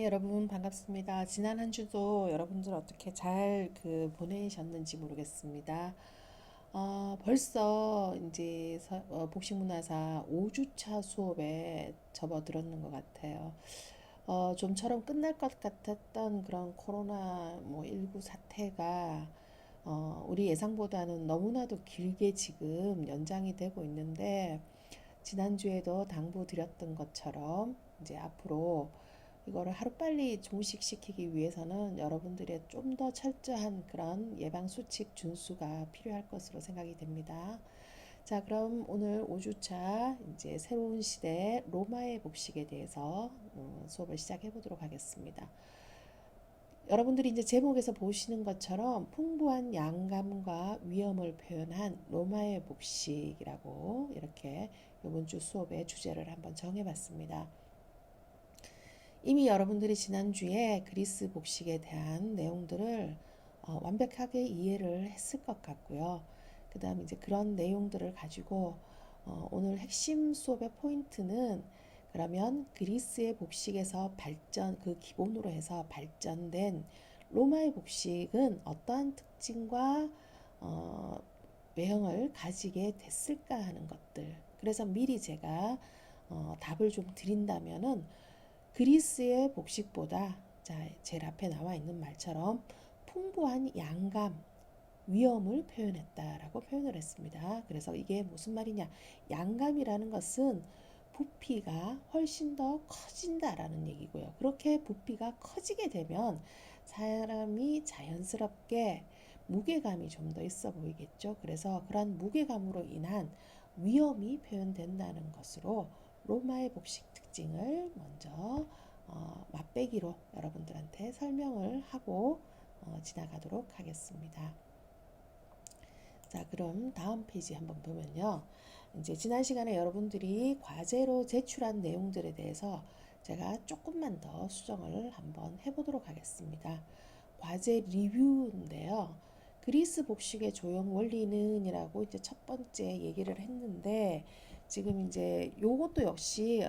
여러분 반갑습니다. 지난 한 주도 여러분들 어떻게 잘 보내셨는지 모르겠습니다. 벌써 이제 복식문화사 5주차 수업에 접어들었는 것 같아요. 좀처럼 끝날 것 같았던 그런 코로나 19 사태가 우리 예상보다는 너무나도 길게 지금 연장이 되고 있는데, 지난주에도 당부드렸던 것처럼 이제 앞으로 이거를 하루빨리 종식시키기 위해서는 여러분들의 좀 더 철저한 그런 예방수칙 준수가 필요할 것으로 생각이 됩니다. 자, 그럼 오늘 5주차 이제 새로운 시대 로마의 복식에 대해서 수업을 시작해 보도록 하겠습니다. 여러분들이 이제 제목에서 보시는 것처럼 풍부한 양감과 위엄을 표현한 로마의 복식이라고 이렇게 이번 주 수업의 주제를 한번 정해봤습니다. 이미 여러분들이 지난주에 그리스 복식에 대한 내용들을 완벽하게 이해를 했을 것 같고요. 그 다음 이제 그런 내용들을 가지고 오늘 핵심 수업의 포인트는, 그러면 그리스의 복식에서 그 기본으로 해서 발전된 로마의 복식은 어떠한 특징과 외형을 가지게 됐을까 하는 것들. 그래서 미리 제가 답을 좀 드린다면은, 그리스의 복식보다 제일 앞에 나와 있는 말처럼 풍부한 양감, 위엄을 표현했다라고 표현을 했습니다. 그래서 이게 무슨 말이냐? 양감이라는 것은 부피가 훨씬 더 커진다라는 얘기고요. 그렇게 부피가 커지게 되면 사람이 자연스럽게 무게감이 좀 더 있어 보이겠죠. 그래서 그러한 무게감으로 인한 위엄이 표현된다는 것으로 로마의 복식 특징을 먼저 맛배기로 여러분들한테 설명을 하고 지나가도록 하겠습니다. 자, 그럼 다음 페이지 한번 보면요. 이제 지난 시간에 여러분들이 과제로 제출한 내용들에 대해서 제가 조금만 더 수정을 한번 해보도록 하겠습니다. 과제 리뷰인데요. 그리스 복식의 조형 원리는 이라고 이제 첫 번째 얘기를 했는데, 지금 이제 요것도 역시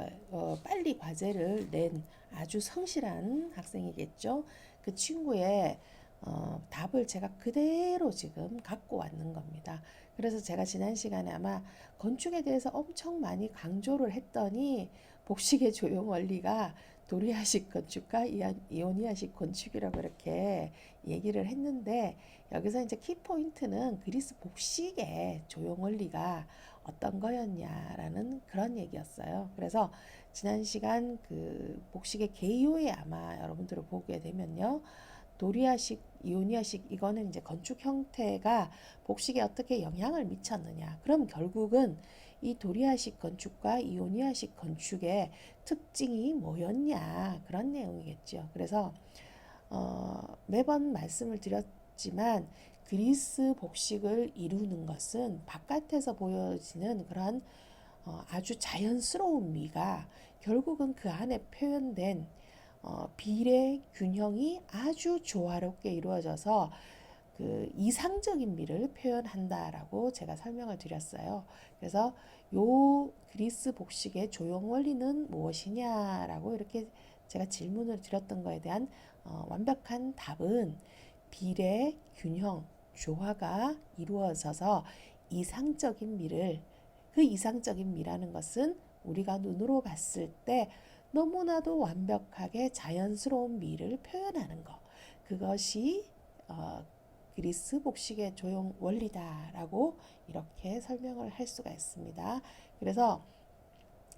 빨리 과제를 낸 아주 성실한 학생이겠죠. 그 친구의 답을 제가 그대로 지금 갖고 왔는 겁니다. 그래서 제가 지난 시간에 아마 건축에 대해서 엄청 많이 강조를 했더니, 복식의 조형 원리가 도리아식 건축과 이오니아식 건축이라고 이렇게 얘기를 했는데, 여기서 이제 키포인트는 그리스 복식의 조형 원리가 어떤 거였냐라는 그런 얘기였어요. 그래서 지난 시간 그 복식의 개요에 아마 여러분들을 보게 되면요, 도리아식, 이오니아식, 이거는 이제 건축 형태가 복식에 어떻게 영향을 미쳤느냐. 그럼 결국은 이 도리아식 건축과 이오니아식 건축의 특징이 뭐였냐, 그런 내용이겠죠. 그래서 매번 말씀을 드렸지만, 그리스 복식을 이루는 것은 바깥에서 보여지는 그런 아주 자연스러운 미가 결국은 그 안에 표현된 비례 균형이 아주 조화롭게 이루어져서 그 이상적인 미를 표현한다라고 제가 설명을 드렸어요. 그래서 요 그리스 복식의 조형 원리는 무엇이냐라고 이렇게 제가 질문을 드렸던 거에 대한 완벽한 답은 비례, 균형, 조화가 이루어져서 이상적인 미를, 그 이상적인 미라는 것은 우리가 눈으로 봤을 때 너무나도 완벽하게 자연스러운 미를 표현하는 것, 그것이 그리스 복식의 조형 원리다라고 이렇게 설명을 할 수가 있습니다. 그래서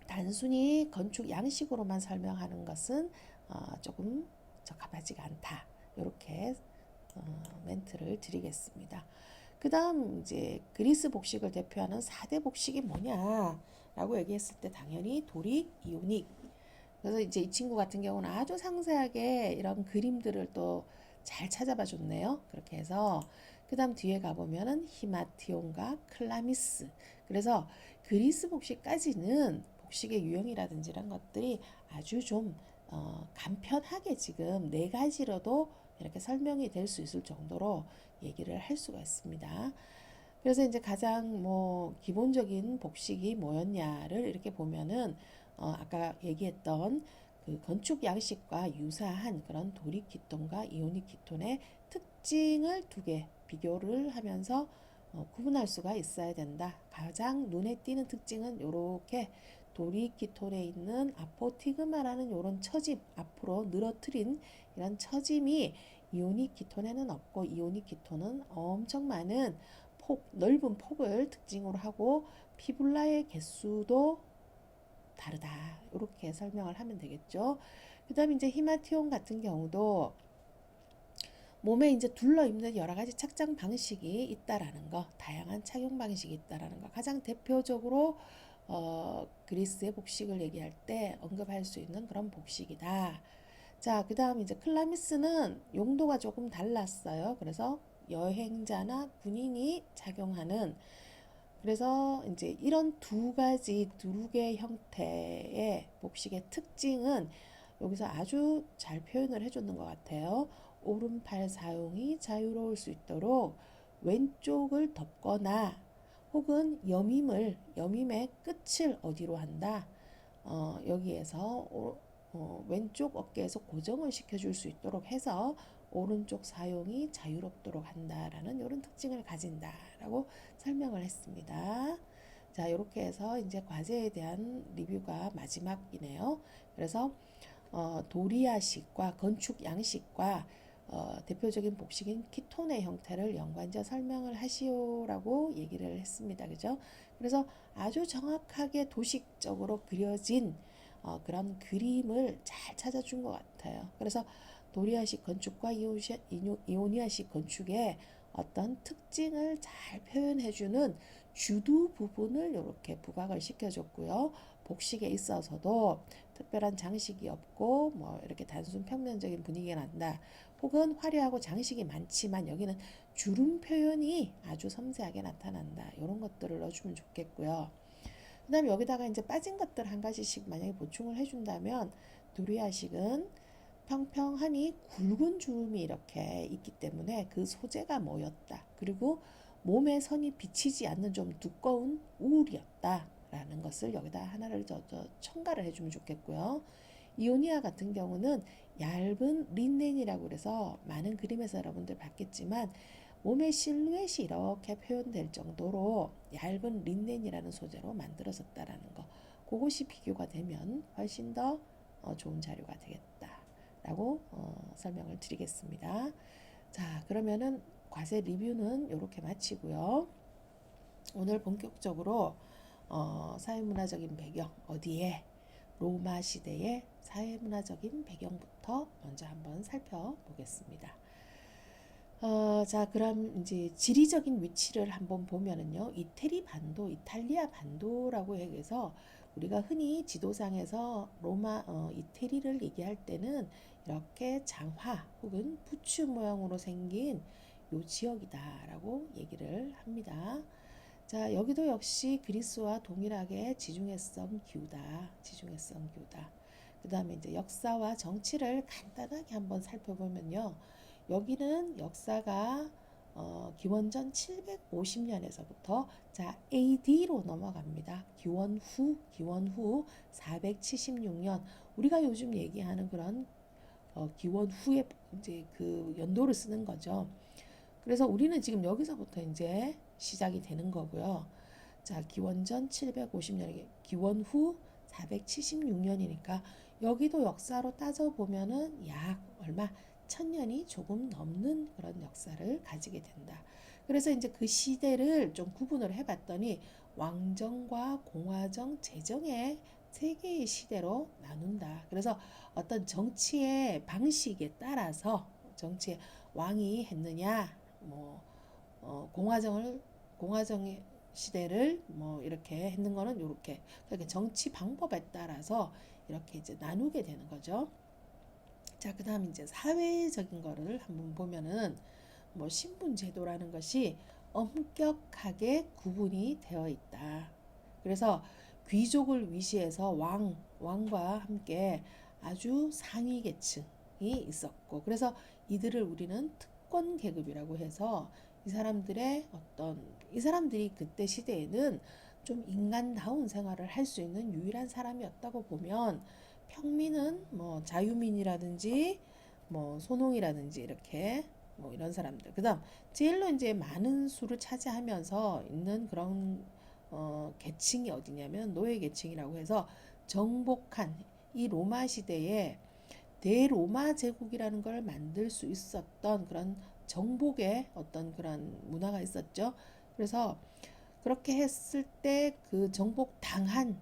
단순히 건축 양식으로만 설명하는 것은 조금 적합하지가 않다, 이렇게 멘트를 드리겠습니다. 그 다음 이제 그리스 복식을 대표하는 4대 복식이 뭐냐라고 얘기했을 때 당연히 도릭, 이오닉. 그래서 이제 이 친구 같은 경우는 아주 상세하게 이런 그림들을 또 잘 찾아봐 줬네요. 그렇게 해서 그 다음 뒤에 가보면은 히마티온과 클라미스. 그래서 그리스 복식까지는 복식의 유형이라든지 이런 것들이 아주 좀 간편하게 지금 네 가지로도 이렇게 설명이 될 수 있을 정도로 얘기를 할 수가 있습니다. 그래서 이제 가장 기본적인 복식이 뭐였냐를 이렇게 보면은 아까 얘기했던 그 건축 양식과 유사한 그런 도리 키톤과 이오닉 키톤의 특징을 두 개 비교를 하면서 구분할 수가 있어야 된다. 가장 눈에 띄는 특징은 이렇게 도리 키톤에 있는 아포티그마라는 이런 처짐, 앞으로 늘어뜨린 이런 처짐이 이오닉 키톤에는 없고, 이오닉 키톤은 엄청 많은 넓은 폭을 특징으로 하고 피불라의 개수도 다르다. 이렇게 설명을 하면 되겠죠. 그 다음에 이제 히마티온 같은 경우도 몸에 이제 둘러 입는 여러 가지 착장 방식이 있다라는 거, 다양한 착용 방식이 있다라는 거. 가장 대표적으로 그리스의 복식을 얘기할 때 언급할 수 있는 그런 복식이다. 자, 그 다음 이제 클라미스는 용도가 조금 달랐어요. 그래서 여행자나 군인이 착용하는, 그래서 이제 이런 두 가지 두루의 형태의 복식의 특징은 여기서 아주 잘 표현을 해주는 것 같아요. 오른팔 사용이 자유로울 수 있도록 왼쪽을 덮거나 혹은 여밈의 끝을 어디로 한다. 여기에서 왼쪽 어깨에서 고정을 시켜줄 수 있도록 해서 오른쪽 사용이 자유롭도록 한다라는 이런 특징을 가진다라고 설명을 했습니다. 자, 이렇게 해서 이제 과제에 대한 리뷰가 마지막이네요. 그래서 도리아식과 건축 양식과 대표적인 복식인 키톤의 형태를 연관지어 설명을 하시오라고 얘기를 했습니다. 그죠? 그래서 아주 정확하게 도식적으로 그려진 그런 그림을 잘 찾아준 것 같아요. 그래서 도리아식 건축과 이오니아식 건축의 어떤 특징을 잘 표현해주는 주두 부분을 이렇게 부각을 시켜줬고요. 복식에 있어서도 특별한 장식이 없고 뭐 이렇게 단순 평면적인 분위기가 난다. 혹은 화려하고 장식이 많지만 여기는 주름 표현이 아주 섬세하게 나타난다. 이런 것들을 넣어주면 좋겠고요. 그 다음에 여기다가 이제 빠진 것들 한 가지씩 만약에 보충을 해준다면 도리아식은 평평하니 굵은 주름이 이렇게 있기 때문에 그 소재가 뭐였다. 그리고 몸의 선이 비치지 않는 좀 두꺼운 울이었다. 라는 것을 여기다 하나를 첨가를 해주면 좋겠고요. 이오니아 같은 경우는 얇은 린넨이라고 그래서 많은 그림에서 여러분들 봤겠지만 몸의 실루엣이 이렇게 표현될 정도로 얇은 린넨이라는 소재로 만들어졌다라는 거. 그것이 비교가 되면 훨씬 더 좋은 자료가 되겠다라고 설명을 드리겠습니다. 자, 그러면은 과제 리뷰는 이렇게 마치고요. 오늘 본격적으로 사회문화적인 배경, 어디에 로마 시대의 사회문화적인 배경부터 먼저 한번 살펴보겠습니다. 자, 그럼 이제 지리적인 위치를 한번 보면은요, 이탈리아 반도라고 해서 우리가 흔히 지도상에서 이태리를 얘기할 때는 이렇게 장화 혹은 부츠 모양으로 생긴 요 지역이다라고 얘기를 합니다. 자, 여기도 역시 그리스와 동일하게 지중해성 기후다. 그 다음에 이제 역사와 정치를 간단하게 한번 살펴보면요. 여기는 역사가 기원전 750년에서부터 자 AD로 넘어갑니다. 기원 후 476년 우리가 요즘 얘기하는 그런 기원 후에 이제 그 연도를 쓰는 거죠. 그래서 우리는 지금 여기서부터 이제 시작이 되는 거고요. 자, 기원전 750년, 기원 후 476년이니까 여기도 역사로 따져보면은 약 얼마 1000년이 조금 넘는 그런 역사를 가지게 된다. 그래서 이제 그 시대를 좀 구분을 해봤더니 왕정과 공화정, 제정의 세 개의 시대로 나눈다. 그래서 어떤 정치의 방식에 따라서 정치의 왕이 했느냐, 뭐 공화정의 시대를 뭐 이렇게 했는 거는 이렇게 그러니까 정치 방법에 따라서 이렇게 이제 나누게 되는 거죠. 자, 그다음 이제 사회적인 거를 한번 보면은 뭐 신분 제도라는 것이 엄격하게 구분이 되어 있다. 그래서 귀족을 위시해서 왕과 함께 아주 상위 계층이 있었고, 그래서 이들을 우리는 특권 계급이라고 해서 이 사람들이 그때 시대에는 좀 인간다운 생활을 할 수 있는 유일한 사람이었다고 보면 평민은 뭐 자유민이라든지 뭐 소농이라든지 이렇게 뭐 이런 사람들. 그다음 제일로 이제 많은 수를 차지하면서 있는 그런 계층이 어디냐면 노예 계층이라고 해서 정복한 이 로마 시대에 대로마 제국이라는 걸 만들 수 있었던 그런 정복의 어떤 그런 문화가 있었죠. 그래서 그렇게 했을 때 그 정복 당한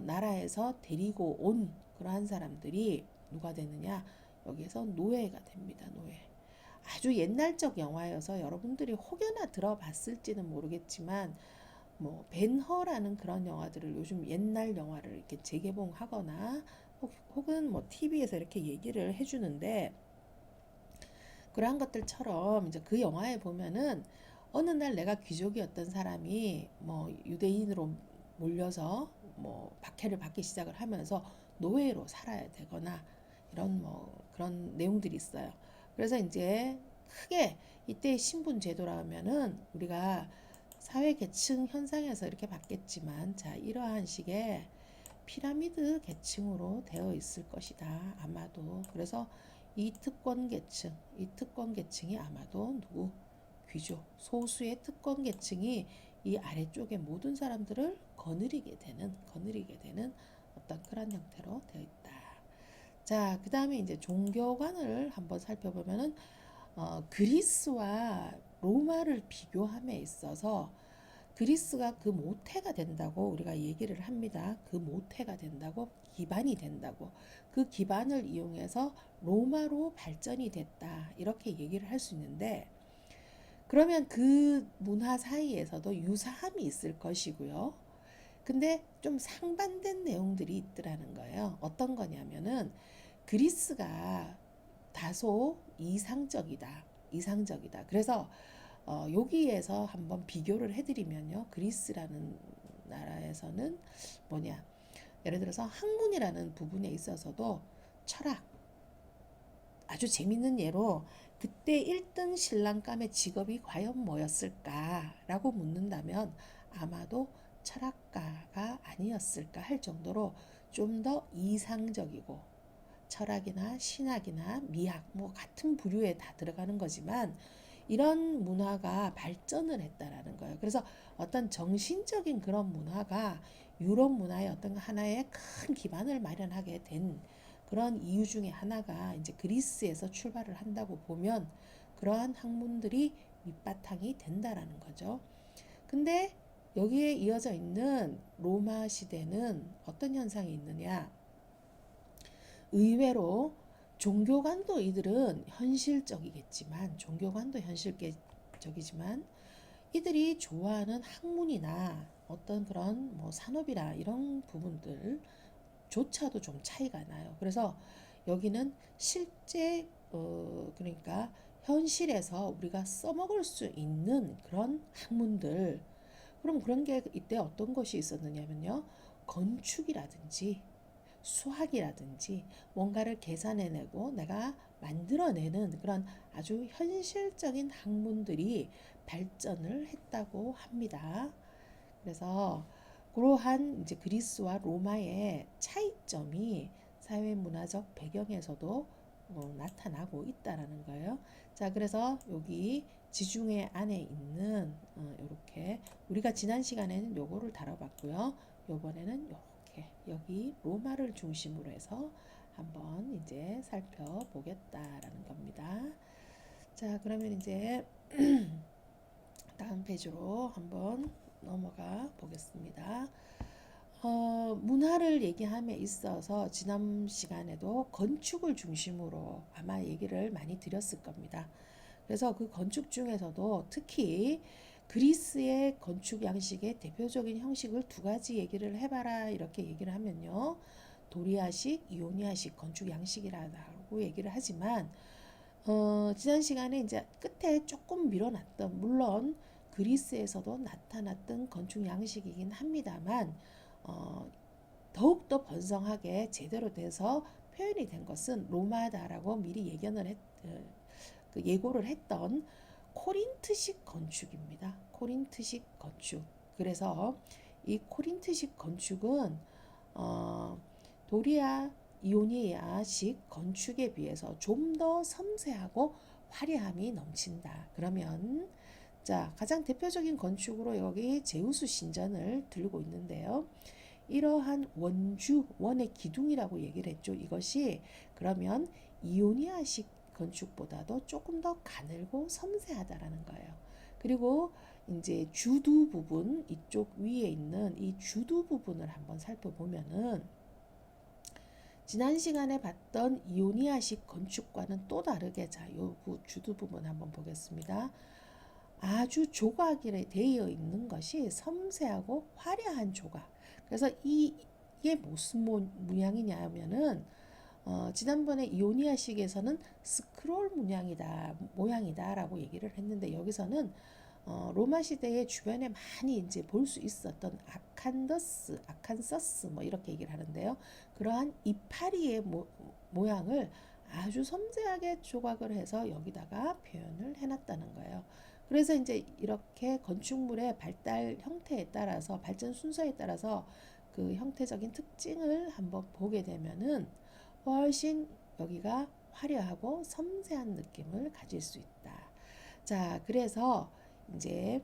나라에서 데리고 온 그러한 사람들이 누가 되느냐? 여기에서 노예가 됩니다. 노예. 아주 옛날적 영화여서 여러분들이 혹여나 들어봤을지는 모르겠지만 뭐 벤허라는 그런 영화들을 요즘 옛날 영화를 이렇게 재개봉하거나 혹은 뭐 TV에서 이렇게 얘기를 해주는데 그러한 것들처럼 이제 그 영화에 보면은 어느 날 내가 귀족이었던 사람이 뭐 유대인으로 몰려서 뭐 박해를 받기 시작을 하면서 노예로 살아야 되거나 이런 뭐 그런 내용들이 있어요. 그래서 이제 크게 이때 신분 제도라면은 우리가 사회 계층 현상에서 이렇게 봤겠지만 자 이러한 식의 피라미드 계층으로 되어 있을 것이다. 아마도. 그래서 이 특권 계층이 아마도 누구? 귀족, 소수의 특권 계층이 이 아래쪽의 모든 사람들을 거느리게 되는 어떤 그런 형태로 되어 있다. 자, 그 다음에 이제 종교관을 한번 살펴보면은 그리스와 로마를 비교함에 있어서 그리스가 그 모태가 된다고 우리가 얘기를 합니다. 그 모태가 된다고, 기반이 된다고. 그 기반을 이용해서 로마로 발전이 됐다. 이렇게 얘기를 할 수 있는데, 그러면 그 문화 사이에서도 유사함이 있을 것이고요. 근데 좀 상반된 내용들이 있더라는 거예요. 어떤 거냐면은 그리스가 다소 이상적이다. 이상적이다. 그래서 여기에서 한번 비교를 해드리면요. 그리스라는 나라에서는 뭐냐. 예를 들어서 학문이라는 부분에 있어서도 철학, 아주 재밌는 예로 그때 1등 신랑감의 직업이 과연 뭐였을까라고 묻는다면 아마도 철학가가 아니었을까 할 정도로 좀 더 이상적이고 철학이나 신학이나 미학 뭐 같은 부류에 다 들어가는 거지만 이런 문화가 발전을 했다라는 거예요. 그래서 어떤 정신적인 그런 문화가 유럽 문화의 어떤 하나의 큰 기반을 마련하게 된 그런 이유 중에 하나가 이제 그리스에서 출발을 한다고 보면 그러한 학문들이 밑바탕이 된다라는 거죠. 근데 여기에 이어져 있는 로마 시대는 어떤 현상이 있느냐? 의외로 종교관도 이들은 현실적이겠지만 종교관도 현실적이지만 이들이 좋아하는 학문이나 어떤 그런 뭐 산업이나 이런 부분들조차도 좀 차이가 나요. 그래서 여기는 실제 그러니까 현실에서 우리가 써먹을 수 있는 그런 학문들 그럼 그런 게 이때 어떤 것이 있었느냐면요. 건축이라든지 수학이라든지 뭔가를 계산해내고 내가 만들어내는 그런 아주 현실적인 학문들이 발전을 했다고 합니다. 그래서 그러한 이제 그리스와 로마의 차이점이 사회 문화적 배경에서도 나타나고 있다라는 거예요. 자, 그래서 여기 지중해 안에 있는 이렇게 우리가 지난 시간에는 요거를 다뤄봤고요. 요번에는 이렇게 여기 로마를 중심으로 해서 한번 이제 살펴보겠다라는 겁니다. 자, 그러면 이제 다음 페이지로 한번 넘어가 보겠습니다. 문화를 얘기함에 있어서 지난 시간에도 건축을 중심으로 아마 얘기를 많이 드렸을 겁니다. 그래서 그 건축 중에서도 특히 그리스의 건축 양식의 대표적인 형식을 두 가지 얘기를 해봐라 이렇게 얘기를 하면요. 도리아식, 이오니아식 건축 양식이라고 얘기를 하지만 지난 시간에 이제 끝에 조금 밀어놨던 물론 그리스에서도 나타났던 건축 양식이긴 합니다만 더욱더 번성하게 제대로 돼서 표현이 된 것은 로마다라고 미리 예고를 했던 코린트식 건축입니다. 코린트식 건축. 그래서 이 코린트식 건축은 도리아 이오니아식 건축에 비해서 좀 더 섬세하고 화려함이 넘친다. 그러면 자, 가장 대표적인 건축으로 여기 제우스 신전을 들고 있는데요. 이러한 원주, 원의 기둥이라고 얘기를 했죠. 이것이 그러면 이오니아식 건축보다도 조금 더 가늘고 섬세하다라는 거예요. 그리고 이제 주두 부분, 이쪽 위에 있는 이 주두 부분을 한번 살펴보면은 지난 시간에 봤던 이오니아식 건축과는 또 다르게 자, 요 주두 부분 한번 보겠습니다. 아주 조각이 되어 있는 것이 섬세하고 화려한 조각. 그래서 이게 무슨 모양이냐 하면은 지난번에 이오니아식에서는 스크롤 모양이다라고 얘기를 했는데 여기서는 로마 시대의 주변에 많이 이제 볼 수 있었던 아칸서스 뭐 이렇게 얘기를 하는데요. 그러한 이파리의 모양을 아주 섬세하게 조각을 해서 여기다가 표현을 해놨다는 거예요. 그래서 이제 이렇게 건축물의 발달 형태에 따라서 발전 순서에 따라서 그 형태적인 특징을 한번 보게 되면은 훨씬 여기가 화려하고 섬세한 느낌을 가질 수 있다. 자, 그래서 이제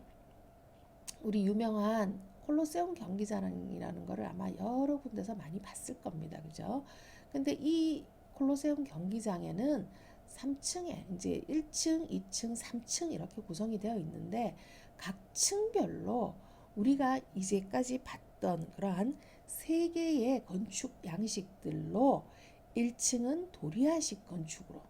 우리 유명한 콜로세움 경기장이라는 거를 아마 여러 군데서 많이 봤을 겁니다. 그죠? 근데 이 콜로세움 경기장에는 3층에 이제 1층, 2층, 3층 이렇게 구성이 되어 있는데 각 층별로 우리가 이제까지 봤던 그러한 세 개의 건축 양식들로 1층은 도리아식 건축으로,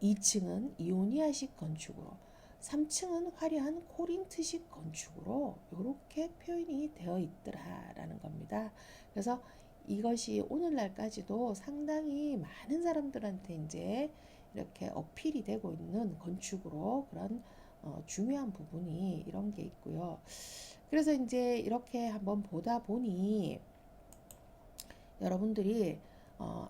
2층은 이오니아식 건축으로, 3층은 화려한 코린트식 건축으로 이렇게 표현이 되어 있더라라는 겁니다. 그래서 이것이 오늘날까지도 상당히 많은 사람들한테 이제 이렇게 어필이 되고 있는 건축으로 그런 중요한 부분이 이런 게 있고요. 그래서 이제 이렇게 한번 보다 보니 여러분들이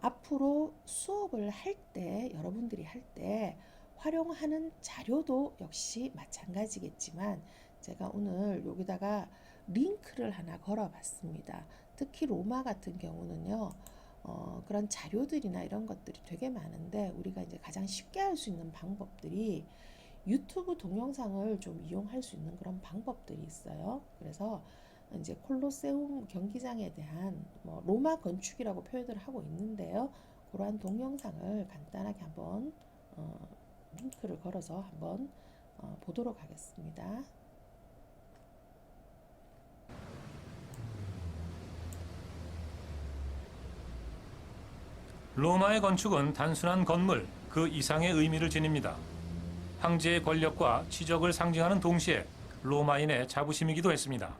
앞으로 수업을 할 때 여러분들이 할 때 활용하는 자료도 역시 마찬가지겠지만 제가 오늘 여기다가 링크를 하나 걸어 봤습니다. 특히 로마 같은 경우는요. 그런 자료들이나 이런 것들이 되게 많은데 우리가 이제 가장 쉽게 할 수 있는 방법들이 유튜브 동영상을 좀 이용할 수 있는 그런 방법들이 있어요. 그래서 이제 콜로세움 경기장에 대한 뭐 로마 건축이라고 표현을 하고 있는데요. 그러한 동영상을 간단하게 한번 링크를 걸어서 한번 보도록 하겠습니다. 로마의 건축은 단순한 건물 그 이상의 의미를 지닙니다. 황제의 권력과 치적을 상징하는 동시에 로마인의 자부심이기도 했습니다.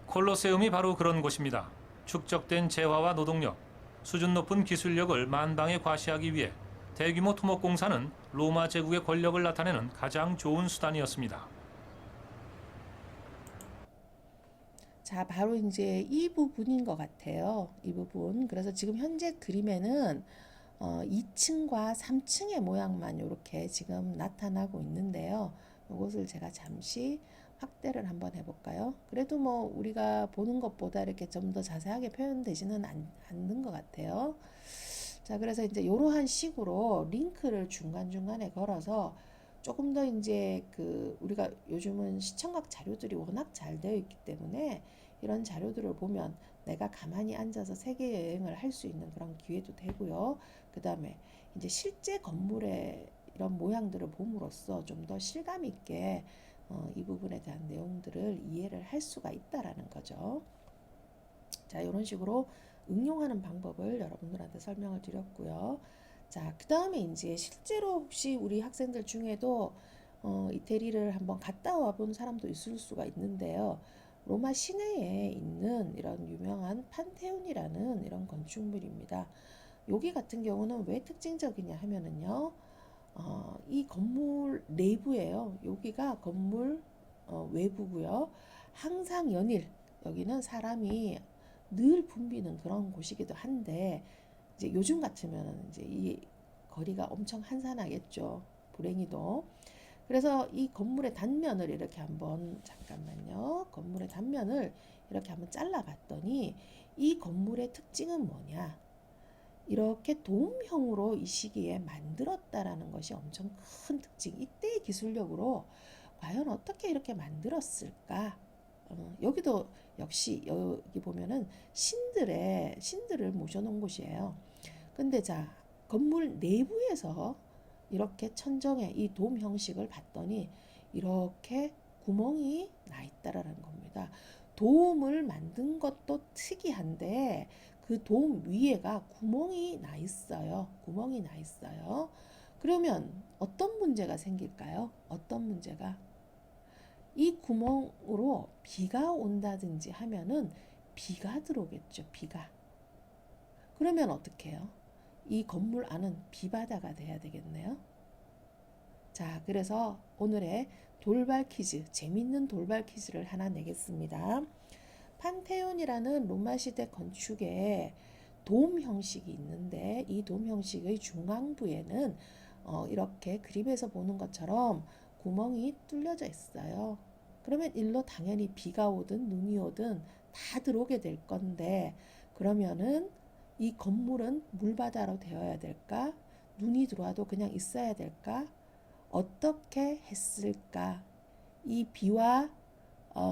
콜로세움이 바로 그런 곳입니다. 축적된 재화와 노동력, 수준 높은 기술력을 만방에 과시하기 위해 대규모 토목공사는 로마 제국의 권력을 나타내는 가장 좋은 수단이었습니다. 자, 바로 이제 이 부분인 것 같아요. 이 부분. 그래서 지금 현재 그림에는 2층과 3층의 모양만 이렇게 지금 나타나고 있는데요. 이것을 제가 잠시 확대를 한번 해볼까요? 그래도 뭐 우리가 보는 것보다 이렇게 좀 더 자세하게 표현되지는 않는 것 같아요. 자, 그래서 이제 이러한 식으로 링크를 중간중간에 걸어서 조금 더 이제 그 우리가 요즘은 시청각 자료들이 워낙 잘 되어 있기 때문에 이런 자료들을 보면 내가 가만히 앉아서 세계 여행을 할 수 있는 그런 기회도 되고요. 그 다음에 이제 실제 건물의 이런 모양들을 봄으로써 좀 더 실감 있게 이 부분에 대한 내용들을 이해를 할 수가 있다라는 거죠. 자, 이런 식으로 응용하는 방법을 여러분들한테 설명을 드렸고요. 자, 그 다음에 이제 실제로 혹시 우리 학생들 중에도 이태리를 한번 갔다 와본 사람도 있을 수가 있는데요. 로마 시내에 있는 이런 유명한 판테온이라는 이런 건축물입니다. 여기 같은 경우는 왜 특징적이냐 하면은요. 이 건물 내부예요. 여기가 건물 외부고요. 항상 연일 여기는 사람이 늘 붐비는 그런 곳이기도 한데 이제 요즘 같으면 이제 이 거리가 엄청 한산하겠죠. 불행히도. 그래서 이 건물의 단면을 이렇게 한번 잠깐만요. 건물의 단면을 이렇게 한번 잘라봤더니 이 건물의 특징은 뭐냐? 이렇게 도움형으로 이 시기에 만들었다라는 것이 엄청 큰 특징. 이때의 기술력으로 과연 어떻게 이렇게 만들었을까? 여기도 역시 여기 보면은 신들을 모셔놓은 곳이에요. 근데 자, 건물 내부에서 이렇게 천정에 이 돔 형식을 봤더니 이렇게 구멍이 나 있다라는 겁니다. 돔을 만든 것도 특이한데 그 돔 위에가 구멍이 나 있어요. 구멍이 나 있어요. 그러면 어떤 문제가 생길까요? 어떤 문제가? 이 구멍으로 비가 온다든지 하면은 비가 들어오겠죠. 비가. 그러면 어떻게 해요? 이 건물 안은 비바다가 돼야 되겠네요. 자, 그래서 오늘의 돌발 퀴즈, 재밌는 돌발 퀴즈를 하나 내겠습니다. 판테온이라는 로마 시대 건축에 돔 형식이 있는데 이 돔 형식의 중앙부에는 이렇게 그림에서 보는 것처럼 구멍이 뚫려져 있어요. 그러면 일로 당연히 비가 오든 눈이 오든 다 들어오게 될 건데 그러면은 이 건물은 물바다로 되어야 될까? 눈이 들어와도 그냥 있어야 될까? 어떻게 했을까? 이 비와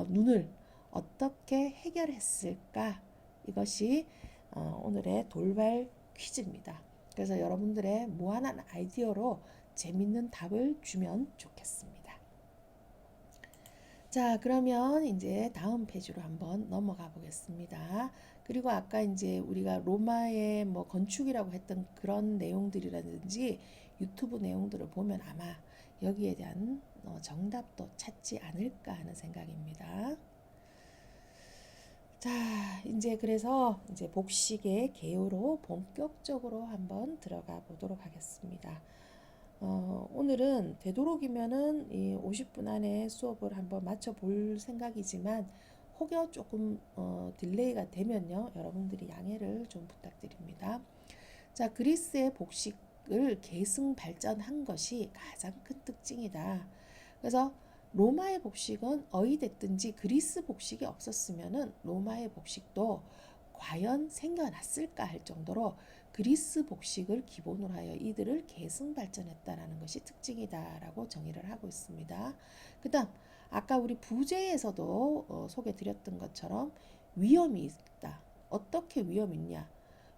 눈을 어떻게 해결했을까? 이것이 오늘의 돌발 퀴즈입니다. 그래서 여러분들의 무한한 아이디어로 재밌는 답을 주면 좋겠습니다. 자, 그러면 이제 다음 페이지로 한번 넘어가 보겠습니다. 그리고 아까 이제 우리가 로마의 뭐 건축이라고 했던 그런 내용들이라든지 유튜브 내용들을 보면 아마 여기에 대한 정답도 찾지 않을까 하는 생각입니다. 자, 이제 그래서 이제 복식의 개요로 본격적으로 한번 들어가 보도록 하겠습니다. 오늘은 되도록이면은 이 50분 안에 수업을 한번 마쳐 볼 생각이지만 혹여 조금 딜레이가 되면요, 여러분들이 양해를 좀 부탁드립니다. 자, 그리스의 복식을 계승 발전한 것이 가장 큰 특징이다. 그래서 로마의 복식은 어찌됐든지 그리스 복식이 없었으면은 로마의 복식도 과연 생겨났을까 할 정도로 그리스 복식을 기본으로 하여 이들을 계승 발전했다라는 것이 특징이다라고 정의를 하고 있습니다. 그다음 아까 우리 부제에서도 소개 드렸던 것처럼 위험이 있다. 어떻게 위험이 있냐?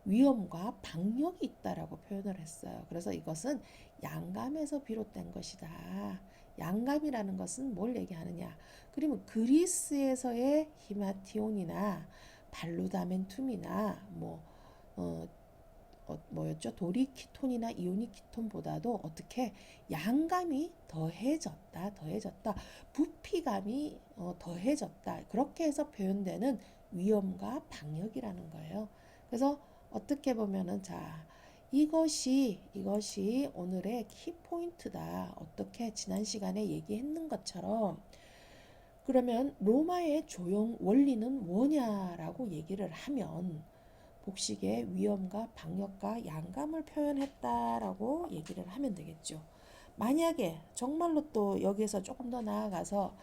위험과 박력이 있다라고 표현을 했어요. 그래서 이것은 양감에서 비롯된 것이다. 양감이라는 것은 뭘 얘기하느냐? 그러면 그리스에서의 히마티온이나 발루다멘툼이나 뭐였죠? 도리키톤이나 이오니키톤보다도 어떻게 양감이 더해졌다. 부피감이 더해졌다. 그렇게 해서 표현되는 위험과 박력이라는 거예요. 그래서 어떻게 보면은 자, 이것이 오늘의 키포인트다. 어떻게 지난 시간에 얘기했는 것처럼 그러면 로마의 조형 원리는 뭐냐라고 얘기를 하면 복식의 위험과 박력과 양감을 표현했다라고 얘기를 하면 되겠죠. 만약에 정말로 또 여기에서 조금 더 나아가서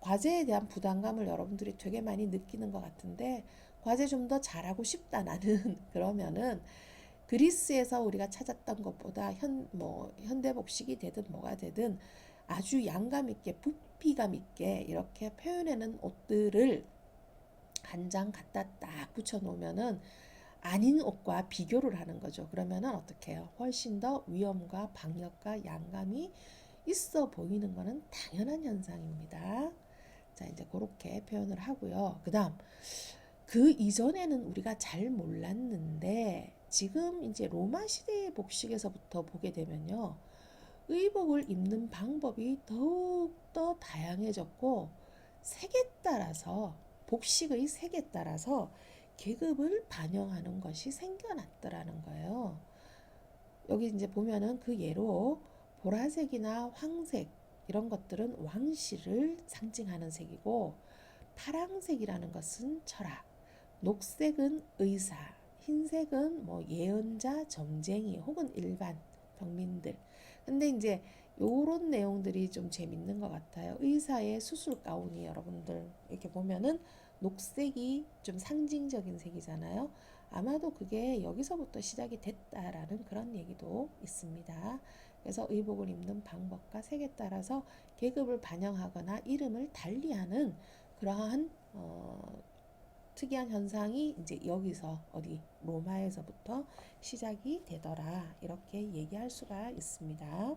과제에 대한 부담감을 여러분들이 되게 많이 느끼는 것 같은데 과제 좀 더 잘하고 싶다 나는 그러면은 그리스에서 우리가 찾았던 것보다 현대 복식이 되든 뭐가 되든 아주 양감 있게 부피감 있게 이렇게 표현하는 옷들을 한 장 갖다 딱 붙여 놓으면은 아닌 옷과 비교를 하는 거죠. 그러면은 어떻게 해요? 훨씬 더 위험과 박력과 양감이 있어 보이는 것은 당연한 현상입니다. 자, 이제 그렇게 표현을 하고요. 그다음 그 이전에는 우리가 잘 몰랐는데 지금 이제 로마 시대의 복식에서부터 보게 되면요. 의복을 입는 방법이 더욱더 다양해졌고 색에 따라서 복식의 색에 따라서 계급을 반영하는 것이 생겨났더라는 거예요. 여기 이제 보면은 그 예로 보라색이나 황색 이런 것들은 왕실을 상징하는 색이고 파랑색이라는 것은 철학, 녹색은 의사, 흰색은 뭐 예언자, 점쟁이 혹은 일반 평민들. 근데 이제 요런 내용들이 좀 재밌는 것 같아요. 의사의 수술 가운이 여러분들 이렇게 보면은 녹색이 좀 상징적인 색이잖아요. 아마도 그게 여기서부터 시작이 됐다라는 그런 얘기도 있습니다. 그래서 의복을 입는 방법과 색에 따라서 계급을 반영하거나 이름을 달리하는 그러한 특이한 현상이 이제 여기서 어디 로마에서부터 시작이 되더라 이렇게 얘기할 수가 있습니다.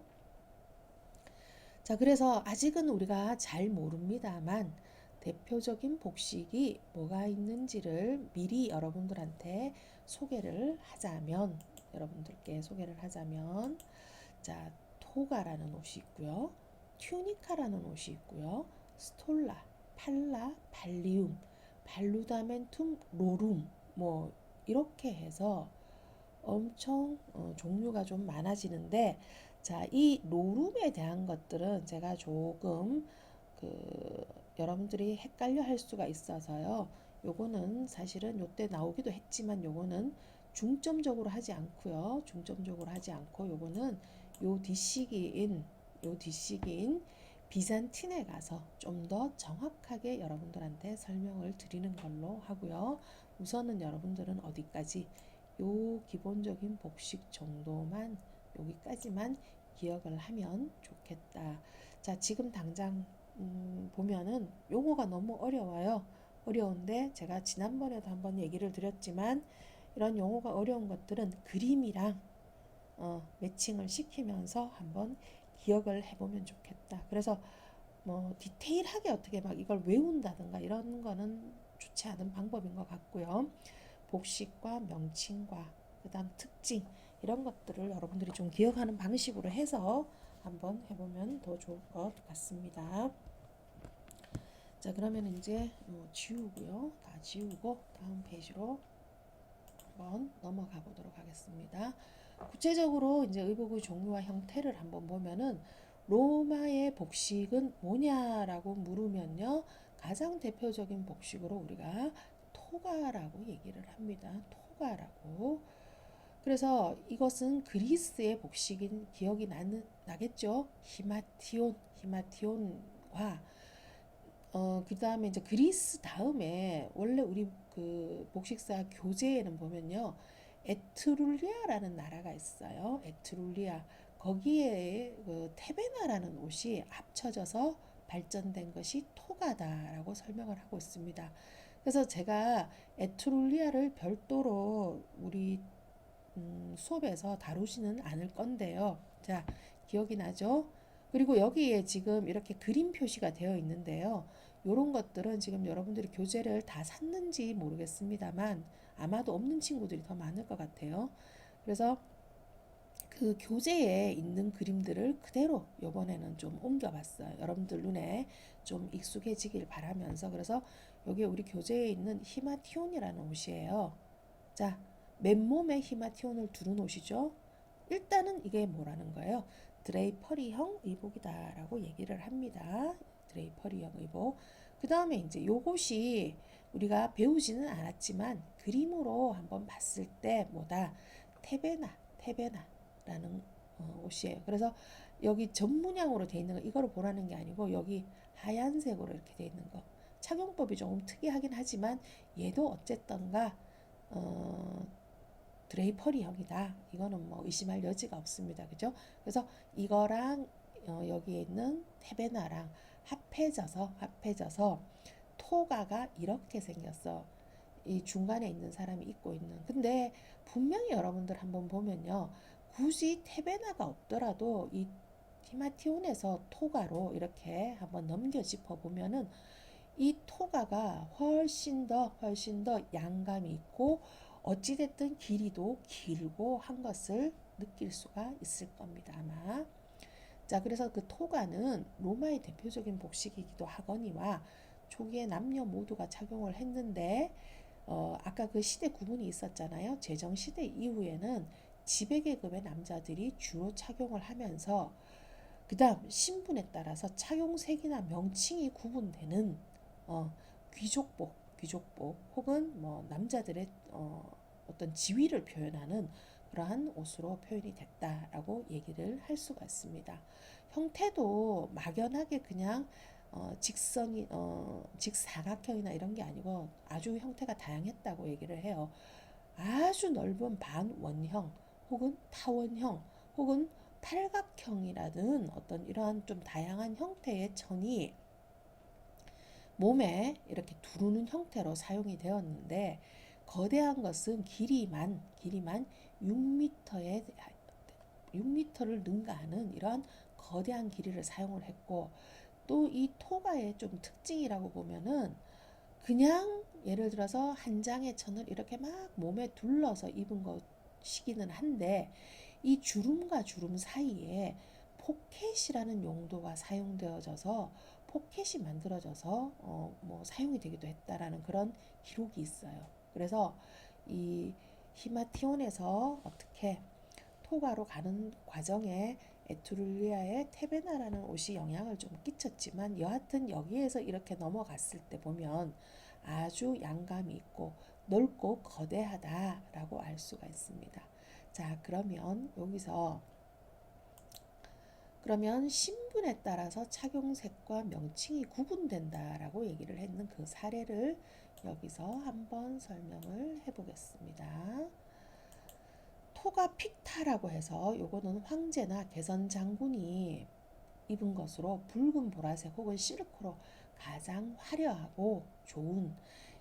자, 그래서 아직은 우리가 잘 모릅니다만 대표적인 복식이 뭐가 있는지를 미리 여러분들한테 여러분들께 소개를 하자면, 자, 토가라는 옷이 있고요. 튜니카라는 옷이 있고요. 스톨라, 팔라, 발리움, 발루다멘툼, 로룸, 뭐 이렇게 해서 엄청 종류가 좀 많아지는데, 자, 이 로룸에 대한 것들은 제가 조금 여러분들이 헷갈려 할 수가 있어서요. 요거는 사실은 요때 나오기도 했지만 요거는 중점적으로 하지 않고요. 요거는 요 뒷시기인 비잔틴에 가서 좀 더 정확하게 여러분들한테 설명을 드리는 걸로 하고요. 우선은 여러분들은 어디까지 요 기본적인 복식 정도만 여기까지만 기억을 하면 좋겠다. 자, 지금 당장 보면은 용어가 너무 어려워요. 어려운데 제가 지난번에도 한번 얘기를 드렸지만 이런 용어가 어려운 것들은 그림이랑 매칭을 시키면서 한번 기억을 해보면 좋겠다. 그래서 뭐 디테일하게 어떻게 막 이걸 외운다든가 이런 거는 좋지 않은 방법인 것 같고요. 복식과 명칭과 그다음 특징 이런 것들을 여러분들이 좀 기억하는 방식으로 해서 한번 해보면 더 좋을 것 같습니다. 자, 그러면 이제 지우고요. 다 지우고 다음 페이지로 한번 넘어가 보도록 하겠습니다. 구체적으로 이제 의복의 종류와 형태를 한번 보면은 로마의 복식은 뭐냐라고 물으면요. 가장 대표적인 복식으로 우리가 토가라고 얘기를 합니다. 토가라고. 그래서 이것은 그리스의 복식인 기억이 나겠죠. 히마티온과 그 다음에 이제 그리스 다음에 원래 우리 그 복식사 교재에는 보면요. 에트룰리아라는 나라가 있어요. 에트룰리아. 거기에 그 테베나라는 옷이 합쳐져서 발전된 것이 토가다라고 설명을 하고 있습니다. 그래서 제가 에트룰리아를 별도로 우리 수업에서 다루지는 않을 건데요. 자, 기억이 나죠? 그리고 여기에 지금 이렇게 그림 표시가 되어 있는데요. 이런 것들은 지금 여러분들이 교재를 다 샀는지 모르겠습니다만 아마도 없는 친구들이 더 많을 것 같아요. 그래서 그 교재에 있는 그림들을 그대로 이번에는 좀 옮겨봤어요. 여러분들 눈에 좀 익숙해지길 바라면서. 그래서 여기 우리 교재에 있는 히마티온이라는 옷이에요. 자, 맨몸에 히마티온을 두른 옷이죠. 일단은 이게 뭐라는 거예요? 드레이퍼리형 의복이다라고 얘기를 합니다. 드레이퍼리형 의복. 그 다음에 이제 요것이 우리가 배우지는 않았지만 그림으로 한번 봤을 때 뭐다? 테베나라는 옷이에요. 그래서 여기 전문양으로 돼 있는 거 이거를 보라는 게 아니고 여기 하얀색으로 이렇게 돼 있는 거. 착용법이 조금 특이하긴 하지만 얘도 어쨌든가 드레이퍼리형이다. 이거는 뭐 의심할 여지가 없습니다. 그죠? 그래서 이거랑 여기에 있는 테베나랑 합해져서 토가가 이렇게 생겼어. 이 중간에 있는 사람이 입고 있는. 근데 분명히 여러분들 한번 보면요. 굳이 테베나가 없더라도 이 히마티온에서 토가로 이렇게 한번 넘겨 짚어 보면은 이 토가가 훨씬 더 양감이 있고 어찌됐든 길이도 길고 한 것을 느낄 수가 있을 겁니다. 아마. 자, 그래서 그 토가는 로마의 대표적인 복식이기도 하거니와 초기에 남녀 모두가 착용을 했는데 아까 그 시대 구분이 있었잖아요. 제정시대 이후에는 지배계급의 남자들이 주로 착용을 하면서 그 다음 신분에 따라서 착용색이나 명칭이 구분되는 귀족복 혹은 뭐 남자들의 어떤 지위를 표현하는 그러한 옷으로 표현이 됐다라고 얘기를 할 수가 있습니다. 형태도 막연하게 그냥 직사각형이나 이런 게 아니고 아주 형태가 다양했다고 얘기를 해요. 아주 넓은 반원형 혹은 타원형 혹은 팔각형이라든 어떤 이러한 좀 다양한 형태의 천이 몸에 이렇게 두르는 형태로 사용이 되었는데 거대한 것은 길이만 6m를 능가하는 이러한 거대한 길이를 사용을 했고 또 이 토가의 좀 특징이라고 보면은 그냥 예를 들어서 한 장의 천을 이렇게 막 몸에 둘러서 입은 것이기는 한데 이 주름과 주름 사이에 포켓이라는 용도가 사용되어져서 포켓이 만들어져서 사용이 되기도 했다라는 그런 기록이 있어요. 그래서 이 히마티온에서 어떻게 토가로 가는 과정에 에투룰리아의 테베나라는 옷이 영향을 좀 끼쳤지만 여하튼 여기에서 이렇게 넘어갔을 때 보면 아주 양감이 있고 넓고 거대하다라고 알 수가 있습니다. 자, 그러면 신분에 따라서 착용색과 명칭이 구분된다라고 얘기를 했는 그 사례를 여기서 한번 설명을 해보겠습니다. 토가 픽타라고 해서 요거는 황제나 개선 장군이 입은 것으로 붉은 보라색 혹은 실크로 가장 화려하고 좋은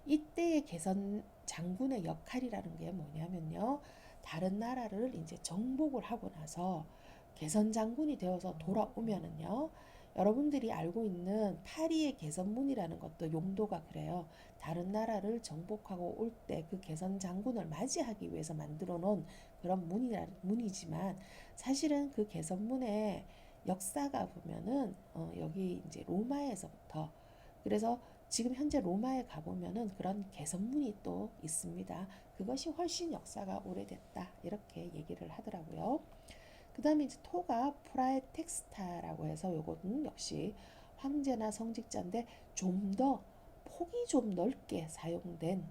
이때의 개선 장군의 역할이라는 게 뭐냐면요. 다른 나라를 이제 정복을 하고 나서 개선 장군이 되어서 돌아오면은요. 여러분들이 알고 있는 파리의 개선문이라는 것도 용도가 그래요. 다른 나라를 정복하고 올 때 그 개선 장군을 맞이하기 위해서 만들어 놓은 그런 문이지만 사실은 그 개선문의 역사가 보면은 여기 이제 로마에서부터 그래서 지금 현재 로마에 가보면은 그런 개선문이 또 있습니다. 그것이 훨씬 역사가 오래됐다 이렇게 얘기를 하더라고요. 그 다음에 이제 토가 프라에텍스타라고 해서 요거는 역시 황제나 성직자인데 좀 더 폭이 좀 넓게 사용된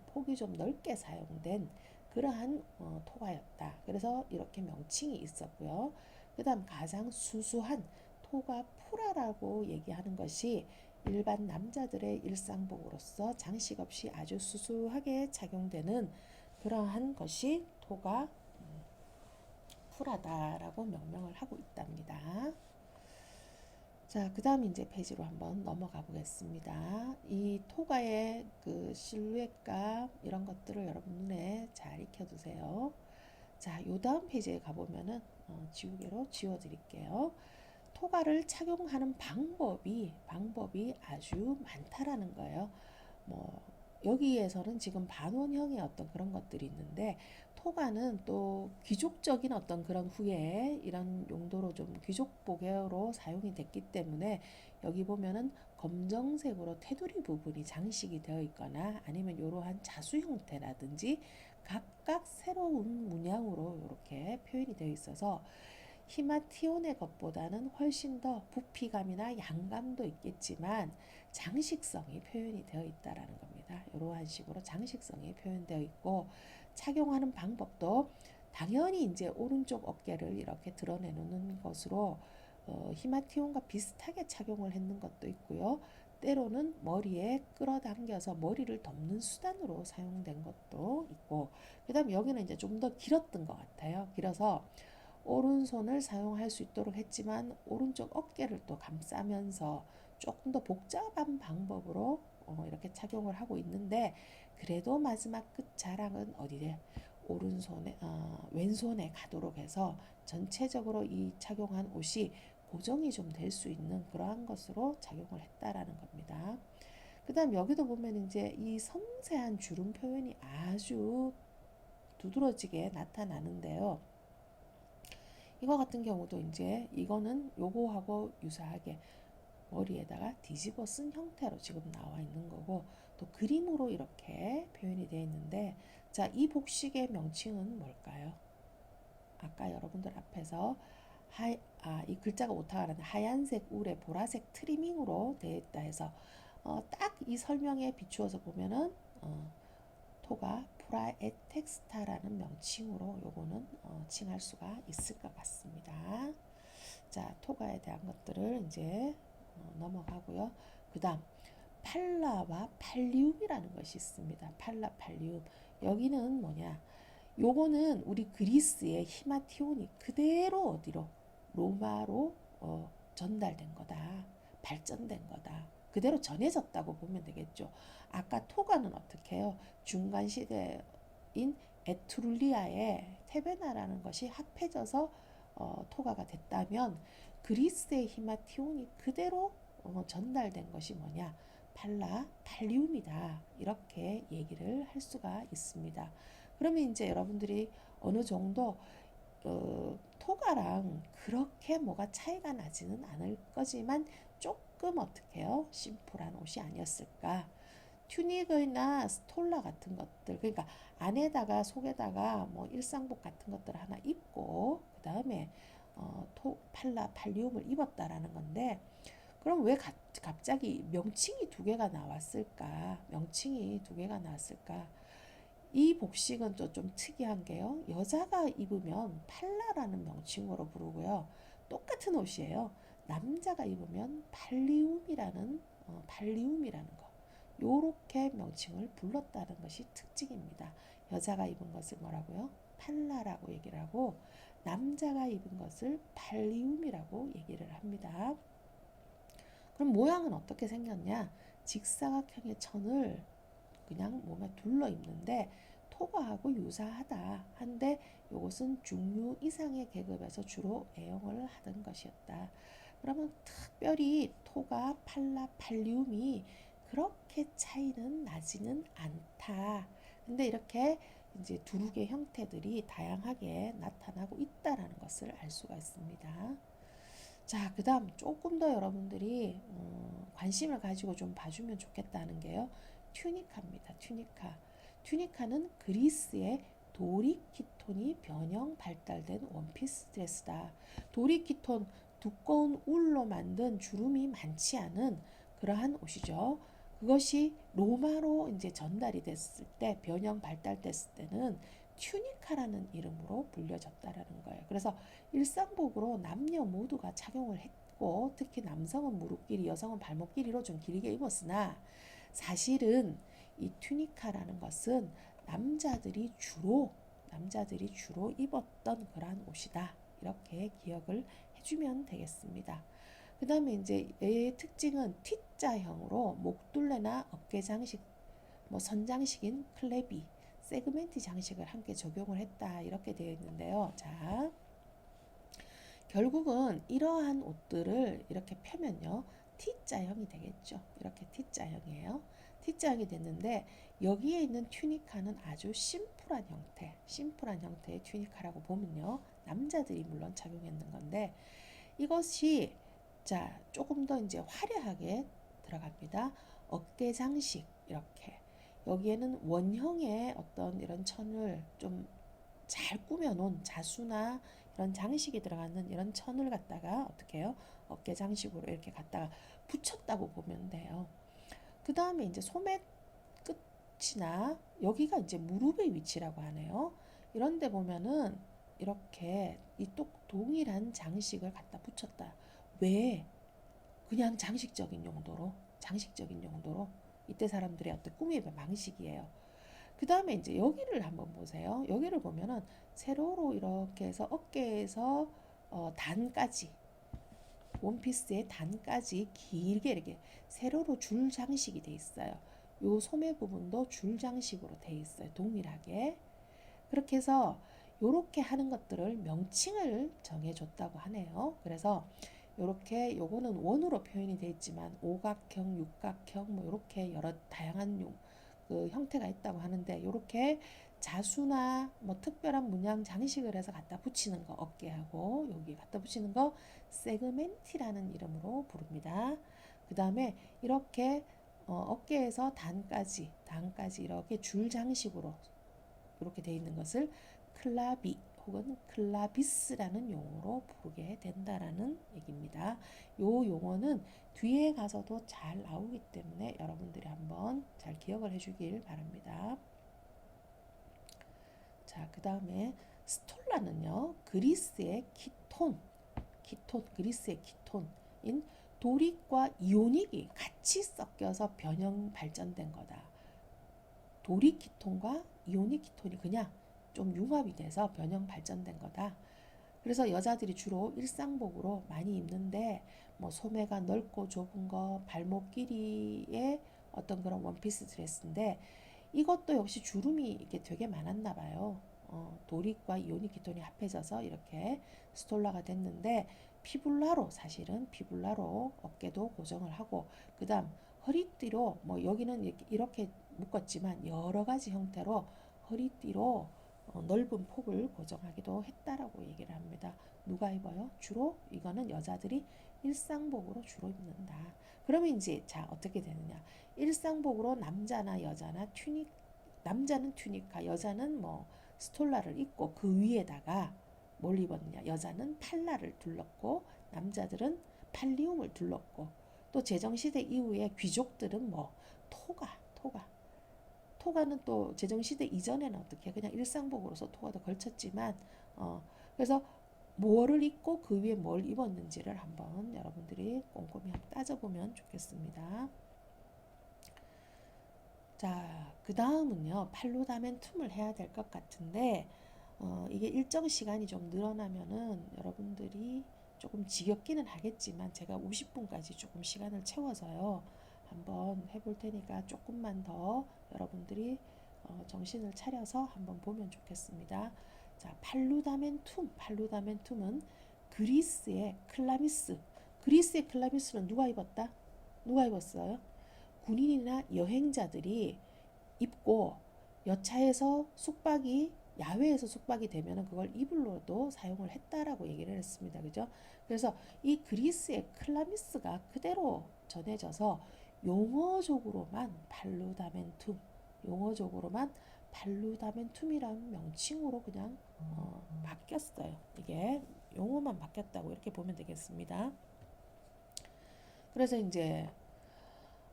그러한 토가였다. 그래서 이렇게 명칭이 있었고요. 그 다음 가장 수수한 토가 프라라고 얘기하는 것이 일반 남자들의 일상복으로서 장식 없이 아주 수수하게 착용되는 그러한 것이 토가 프라다라고 명명을 하고 있답니다. 자, 그 다음 이제 페이지로 한번 넘어가 보겠습니다. 이 토가의 그 실루엣과 이런 것들을 여러분 눈에 잘 익혀두세요. 자, 요 다음 페이지에 가보면은 지우개로 지워드릴게요. 토가를 착용하는 방법이 아주 많다라는 거예요. 뭐 여기에서는 지금 반원형의 어떤 그런 것들이 있는데 토가는 또 귀족적인 어떤 그런 후에 이런 용도로 좀 귀족복으로 사용이 됐기 때문에 여기 보면은 검정색으로 테두리 부분이 장식이 되어 있거나 아니면 이러한 자수 형태라든지 각각 새로운 문양으로 이렇게 표현이 되어 있어서 히마티온의 것보다는 훨씬 더 부피감이나 양감도 있겠지만 장식성이 표현이 되어 있다라는 겁니다. 이러한 식으로 장식성이 표현되어 있고 착용하는 방법도 당연히 이제 오른쪽 어깨를 이렇게 드러내는 것으로 히마티온과 비슷하게 착용을 했는 것도 있고요. 때로는 머리에 끌어당겨서 머리를 덮는 수단으로 사용된 것도 있고 그 다음 여기는 이제 좀 더 길었던 것 같아요. 길어서 오른손을 사용할 수 있도록 했지만 오른쪽 어깨를 또 감싸면서 조금 더 복잡한 방법으로 이렇게 착용을 하고 있는데 그래도 마지막 끝자락은 어디에 왼손에 가도록 해서 전체적으로 이 착용한 옷이 고정이 좀 될 수 있는 그러한 것으로 착용을 했다라는 겁니다. 그 다음 여기도 보면 이제 이 섬세한 주름 표현이 아주 두드러지게 나타나는데요. 이거 같은 경우도 이제 이거는 요거하고 유사하게 머리에다가 뒤집어 쓴 형태로 지금 나와 있는 거고 또 그림으로 이렇게 표현이 되어 있는데 자, 이 복식의 명칭은 뭘까요? 아까 여러분들 앞에서 이 글자가 오타가 나는데 하얀색 울에 보라색 트리밍으로 되어 있다 해서 딱 이 설명에 비추어서 보면은 토가 심프라 에텍스타라는 명칭으로 요거는 칭할 수가 있을 것 같습니다. 자, 토가에 대한 것들을 이제 넘어가고요. 그 다음 팔라와 팔리움이라는 것이 있습니다. 팔라, 팔리움. 여기는 뭐냐? 요거는 우리 그리스의 히마티온이 그대로 어디로? 로마로 전달된 거다. 발전된 거다. 그대로 전해졌다고 보면 되겠죠. 아까 토가는 어떻게 해요? 중간 시대인 에트룰리아의 테베나라는 것이 합해져서 토가가 됐다면 그리스의 히마티온이 그대로 전달된 것이 뭐냐? 팔라, 팔리움이다. 이렇게 얘기를 할 수가 있습니다. 그러면 이제 여러분들이 어느 정도 토가랑 그렇게 뭐가 차이가 나지는 않을 거지만 조금 어떻게 해요? 심플한 옷이 아니었을까? 튜닉이나 스톨라 같은 것들, 그러니까 안에다가 속에다가 뭐 일상복 같은 것들 하나 입고 그 다음에 팔라, 팔리움을 입었다라는 건데, 그럼 왜 갑자기 명칭이 두 개가 나왔을까? 명칭이 두 개가 나왔을까? 이 복식은 또 좀 특이한 게요. 여자가 입으면 팔라라는 명칭으로 부르고요. 똑같은 옷이에요. 남자가 입으면 팔리움이라는 거. 요렇게 명칭을 불렀다는 것이 특징입니다. 여자가 입은 것을 뭐라고요? 팔라라고 얘기를 하고 남자가 입은 것을 팔리움이라고 얘기를 합니다. 그럼 모양은 어떻게 생겼냐? 직사각형의 천을 그냥 몸에 둘러 입는데 토가하고 유사하다 한데 이것은 중류 이상의 계급에서 주로 애용을 하던 것이었다. 그러면 특별히 토가, 팔라, 팔리움이 그렇게 차이는 나지는 않다. 근데 이렇게 이제 두루의 형태들이 다양하게 나타나고 있다라는 것을 알 수가 있습니다. 자, 그 다음 조금 더 여러분들이 관심을 가지고 좀 봐주면 좋겠다는 게요. 튜니카입니다. 튜니카. 튜니카는 그리스의 도리키톤이 변형 발달된 원피스 드레스다. 도리키톤, 두꺼운 울로 만든 주름이 많지 않은 그러한 옷이죠. 그것이 로마로 이제 전달이 됐을 때, 변형 발달됐을 때는 튜니카라는 이름으로 불려졌다라는 거예요. 그래서 일상복으로 남녀 모두가 착용을 했고, 특히 남성은 무릎 길이, 여성은 발목 길이로 좀 길게 입었으나 사실은 이 튜니카라는 것은 남자들이 주로 입었던 그러한 옷이다. 이렇게 기억을 해주면 되겠습니다. 그 다음에 이제 얘의 특징은 T자형으로 목둘레나 어깨 장식, 뭐 선장식인 클레비, 세그멘트 장식을 함께 적용을 했다. 이렇게 되어 있는데요. 자, 결국은 이러한 옷들을 이렇게 펴면요. T자형이 되겠죠. 이렇게 T자형이에요. T자형이 됐는데 여기에 있는 튜니카는 아주 심플한 형태의 튜니카라고 보면요. 남자들이 물론 착용했는 건데 이것이 자, 조금 더 이제 화려하게 들어갑니다. 어깨 장식 이렇게 여기에는 원형의 어떤 이런 천을 좀 잘 꾸며놓은 자수나 이런 장식이 들어가는 이런 천을 갖다가 어떻게 해요? 어깨 장식으로 이렇게 갖다가 붙였다고 보면 돼요. 그 다음에 이제 소매 끝이나 여기가 이제 무릎의 위치라고 하네요. 이런데 보면은 이렇게 이 동일한 장식을 갖다 붙였다. 왜? 그냥 장식적인 용도로 이때 사람들의 어떤 꾸미의 방식이에요. 그 다음에 이제 여기를 한번 보세요. 여기를 보면은 세로로 이렇게 해서 어깨에서 단까지 원피스의 단까지 길게 이렇게 세로로 줄 장식이 돼 있어요. 요 소매 부분도 줄 장식으로 돼 있어요. 동일하게. 그렇게 해서 요렇게 하는 것들을 명칭을 정해줬다고 하네요. 그래서 요렇게 요거는 원으로 표현이 되어 있지만 오각형, 육각형 뭐 요렇게 여러 다양한 그 형태가 있다고 하는데 요렇게 자수나 뭐 특별한 문양 장식을 해서 갖다 붙이는 거 어깨하고 여기 갖다 붙이는 거 세그멘티라는 이름으로 부릅니다. 그 다음에 이렇게 어깨에서 단까지 이렇게 줄 장식으로 이렇게 되어 있는 것을 클라비 혹은 클라비스라는 용어로 부르게 된다라는 얘기입니다. 요 용어는 뒤에 가서도 잘 나오기 때문에 여러분들이 한번 잘 기억을 해주길 바랍니다. 그 다음에 스톨라는요, 그리스의 그리스의 키톤인 도릭과 이오닉이 같이 섞여서 변형 발전된 거다. 도릭 키톤과 이오닉 키톤이 그냥 좀 융합이 돼서 변형 발전된 거다. 그래서 여자들이 주로 일상복으로 많이 입는데 뭐 소매가 넓고 좁은 거, 발목 길이의 어떤 그런 원피스 드레스인데 이것도 역시 주름이 이게 되게 많았나 봐요. 도릭과 이오닉 키톤이 합해져서 이렇게 스톨라가 됐는데 사실은 피불라로 어깨도 고정을 하고 그다음 허리띠로 뭐 여기는 이렇게 묶었지만 여러 가지 형태로 허리띠로 넓은 폭을 고정하기도 했다라고 얘기를 합니다. 누가 입어요? 주로 이거는 여자들이 일상복으로 주로 입는다. 그러면 이제 자 어떻게 되느냐? 일상복으로 남자나 여자나 남자는 튜니카, 여자는 뭐 스톨라를 입고 그 위에다가 뭘 입었느냐? 여자는 팔라를 둘렀고 남자들은 팔리움을 둘렀고 또 제정시대 이후에 귀족들은 뭐 토가는 또 제정시대 이전에는 어떻게 그냥 일상복으로서 토가도 걸쳤지만 그래서 뭐를 입고 그 위에 뭘 입었는지를 한번 여러분들이 꼼꼼히 한번 따져보면 좋겠습니다. 자, 그 다음은요, 팔로다멘툼을 해야 될 것 같은데 이게 일정 시간이 좀 늘어나면은 여러분들이 조금 지겹기는 하겠지만 제가 50분까지 조금 시간을 채워서요 한번 해볼 테니까 조금만 더 여러분들이 정신을 차려서 한번 보면 좋겠습니다. 자, 팔루다멘툼은 그리스의 클라미스는 누가 입었다? 누가 입었어요? 군인이나 여행자들이 입고 여차에서 야외에서 숙박이 되면은 그걸 이불로도 사용을 했다라고 얘기를 했습니다. 그죠? 그래서 이 그리스의 클라미스가 그대로 전해져서 용어적으로만 발루다멘툼이라는 명칭으로 그냥 바뀌었어요. 이게 용어만 바뀌었다고 이렇게 보면 되겠습니다. 그래서 이제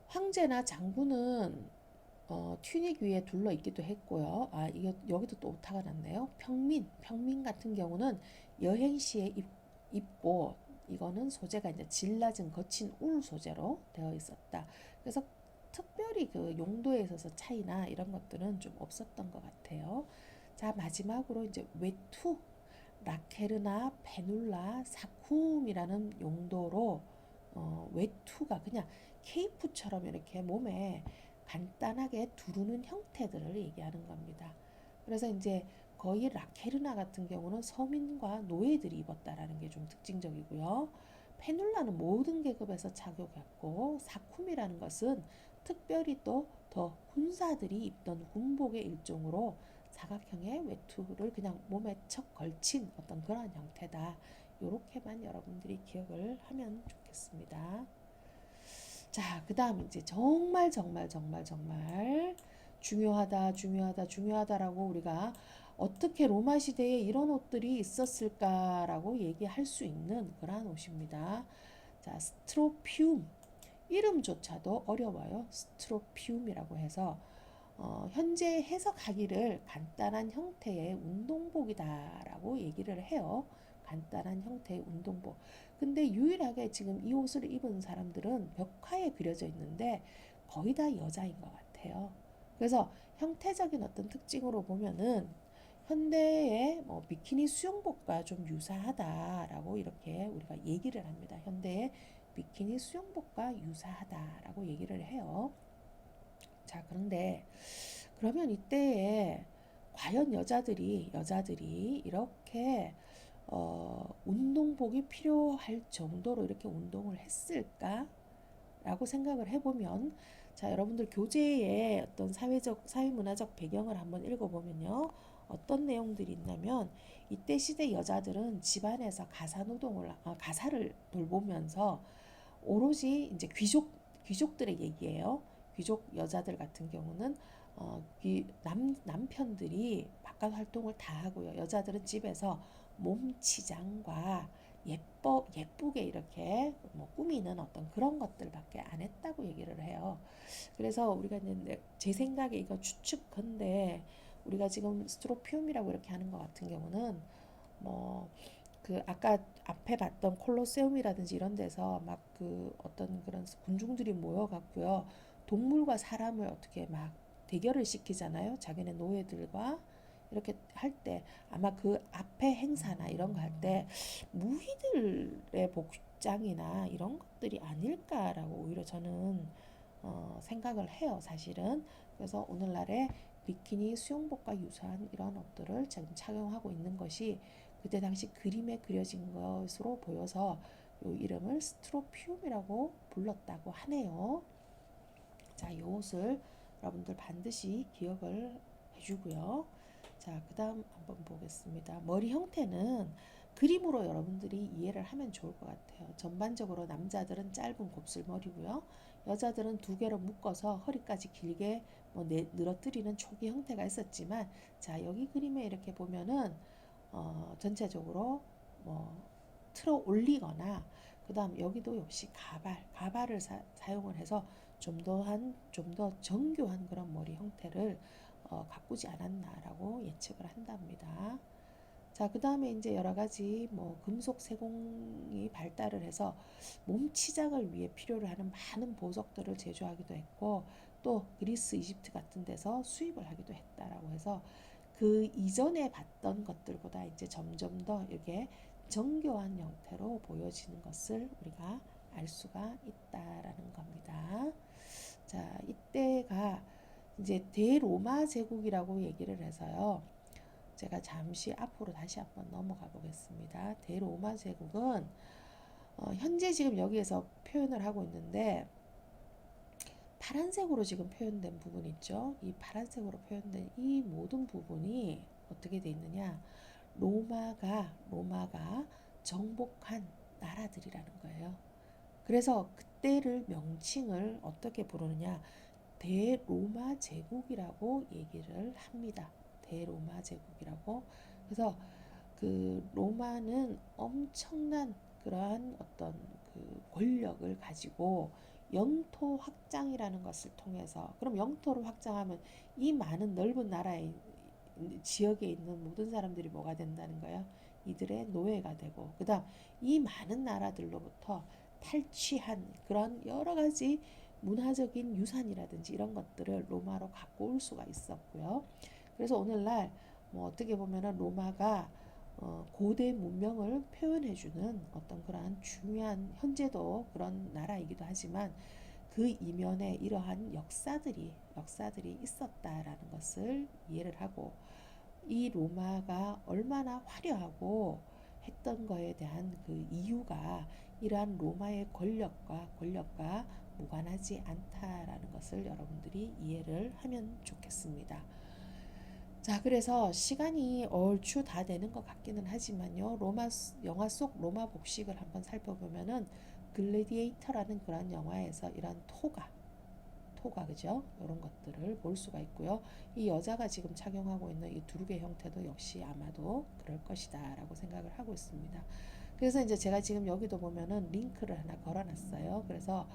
황제나 장군은 튜닉 위에 둘러 있기도 했고요. 여기도 또 오타가 났네요. 평민 같은 경우는 여행 시에 입고 이거는 소재가 이제 질 낮은 거친 울 소재로 되어 있었다. 그래서 특별히 그 용도에 있어서 차이나 이런 것들은 좀 없었던 것 같아요. 자, 마지막으로 이제 외투, 라케르나, 페눌라, 사쿰이라는 용도로 외투가 그냥 케이프처럼 이렇게 몸에 간단하게 두르는 형태들을 얘기하는 겁니다. 그래서 이제 거의 라케르나 같은 경우는 서민과 노예들이 입었다라는 게 좀 특징적이고요. 페눌라는 모든 계급에서 착용했고 사쿰이라는 것은 특별히 또 더 군사들이 입던 군복의 일종으로 사각형의 외투를 그냥 몸에 척 걸친 어떤 그런 형태다. 이렇게만 여러분들이 기억을 하면 좋겠습니다. 자, 그 다음 이제 정말 중요하다라고 우리가 어떻게 로마 시대에 이런 옷들이 있었을까라고 얘기할 수 있는 그러한 옷입니다. 자, 스트로피움. 이름조차도 어려워요. 스트로피움이라고 해서 현재 해석하기를 간단한 형태의 운동복이다라고 얘기를 해요. 간단한 형태의 운동복. 근데 유일하게 지금 이 옷을 입은 사람들은 벽화에 그려져 있는데 거의 다 여자인 것 같아요. 그래서 형태적인 어떤 특징으로 보면은 현대의 뭐 비키니 수영복과 좀 유사하다라고 이렇게 우리가 얘기를 합니다. 현대의 비키니 수영복과 유사하다라고 얘기를 해요. 자, 그런데 그러면 이때에 과연 여자들이 이렇게 운동복이 필요할 정도로 이렇게 운동을 했을까라고 생각을 해보면 자, 여러분들 교재의 어떤 사회문화적 배경을 한번 읽어보면요. 어떤 내용들이 있냐면 이때 시대 여자들은 집안에서 가사를 돌보면서 오로지 이제 귀족들의 얘기예요. 귀족 여자들 같은 경우는 남편들이 바깥 활동을 다 하고요. 여자들은 집에서 몸치장과 예쁘게 이렇게 뭐 꾸미는 어떤 그런 것들밖에 안 했다고 얘기를 해요. 그래서 우리가 이제 제 생각에 이거 추측컨대 우리가 지금 스트로피움이라고 이렇게 하는 것 같은 경우는 뭐 그 아까 앞에 봤던 콜로세움이라든지 이런 데서 막 그 어떤 그런 군중들이 모여갖고요, 동물과 사람을 어떻게 막 대결을 시키잖아요. 자기네 노예들과 이렇게 할 때 아마 그 앞에 행사나 이런 거 할 때 무희들의 복장이나 이런 것들이 아닐까라고 오히려 저는 생각을 해요, 사실은. 그래서 오늘날의 비키니 수영복과 유사한 이런 옷들을 지금 착용하고 있는 것이 그때 당시 그림에 그려진 것으로 보여서 이 이름을 스트로피움이라고 불렀다고 하네요. 자, 이 옷을 여러분들 반드시 기억을 해주고요. 자, 그 다음 한번 보겠습니다. 머리 형태는 그림으로 여러분들이 이해를 하면 좋을 것 같아요. 전반적으로 남자들은 짧은 곱슬머리고요. 여자들은 두 개로 묶어서 허리까지 길게 뭐 늘어뜨리는 초기 형태가 있었지만, 자, 여기 그림에 이렇게 보면은 전체적으로 뭐 틀어 올리거나, 그 다음 여기도 역시 가발을 사용을 해서 좀 더 정교한 그런 머리 형태를 가꾸지 않았나라고 예측을 한답니다. 자, 그 다음에 이제 여러 가지 뭐 금속 세공이 발달을 해서 몸 치장을 위해 필요로 하는 많은 보석들을 제조하기도 했고, 또 그리스, 이집트 같은 데서 수입을 하기도 했다라고 해서 그 이전에 봤던 것들보다 이제 점점 더 이렇게 정교한 형태로 보여지는 것을 우리가 알 수가 있다라는 겁니다. 자, 이때가 이제 대로마 제국이라고 얘기를 해서요. 제가 잠시 앞으로 다시 한번 넘어가 보겠습니다. 대로마 제국은 현재 지금 여기에서 표현을 하고 있는데, 파란색으로 지금 표현된 부분 있죠. 이 파란색으로 표현된 이 모든 부분이 어떻게 돼 있느냐, 로마가 정복한 나라들이라는 거예요. 그래서 그때를 명칭을 어떻게 부르느냐, 대로마 제국이라고 얘기를 합니다. 대로마 제국이라고. 그래서 그 로마는 엄청난 그러한 어떤 그 권력을 가지고 영토 확장이라는 것을 통해서, 그럼 영토를 확장하면 이 많은 넓은 나라의 지역에 있는 모든 사람들이 뭐가 된다는 거예요? 이들의 노예가 되고, 그 다음 이 많은 나라들로부터 탈취한 그런 여러 가지 문화적인 유산이라든지 이런 것들을 로마로 갖고 올 수가 있었고요. 그래서 오늘날 뭐 어떻게 보면은 로마가 고대 문명을 표현해주는 어떤 그러한 중요한, 현재도 그런 나라이기도 하지만 그 이면에 이러한 역사들이 있었다라는 것을 이해를 하고, 이 로마가 얼마나 화려하고 했던 거에 대한 그 이유가 이러한 로마의 권력과 무관하지 않다라는 것을 여러분들이 이해를 하면 좋겠습니다. 자, 그래서 시간이 얼추 다 되는 것 같기는 하지만요, 영화 속 로마 복식을 한번 살펴보면은 글래디에이터라는 그런 영화에서 이런 토가 그죠? 이런 것들을 볼 수가 있고요. 이 여자가 지금 착용하고 있는 이 두르게 형태도 역시 아마도 그럴 것이다 라고 생각을 하고 있습니다. 그래서 이제 제가 지금 여기도 보면은 링크를 하나 걸어놨어요. 그래서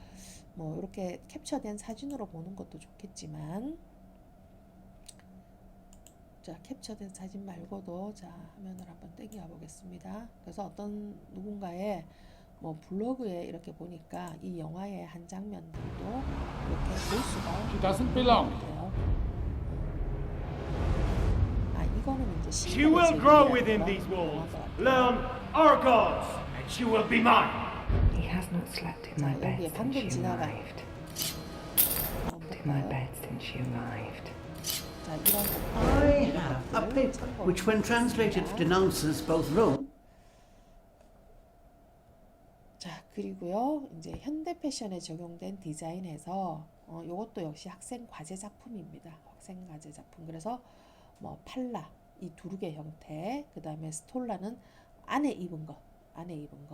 뭐 이렇게 캡처된 사진으로 보는 것도 좋겠지만, 자, capture된 사진 말고도 자, 화면을 한번 땡겨 보겠습니다. 그래서 어떤 누군가의 뭐 블로그에 이렇게 보니까 이 영화의 한 장면들도 이렇게 볼 수가 She doesn't belong. 있는데요. 이거는 이제 She will grow within these walls, learn our gods, and she will be mine. He has not slept in my 자, bed 여기에 since 방금 you 지나간 arrived. In my bed since you arrived. 자, 이런 I have a paper which, when translated, denounces both Rome. 자, 그리고요, 이제 현대 패션에 적용된 디자인에서 이것도 역시 학생 과제 작품입니다. 학생 과제 작품. 그래서 뭐 팔라, 이 두르게 형태, 그 다음에 스톨라는 안에 입은 거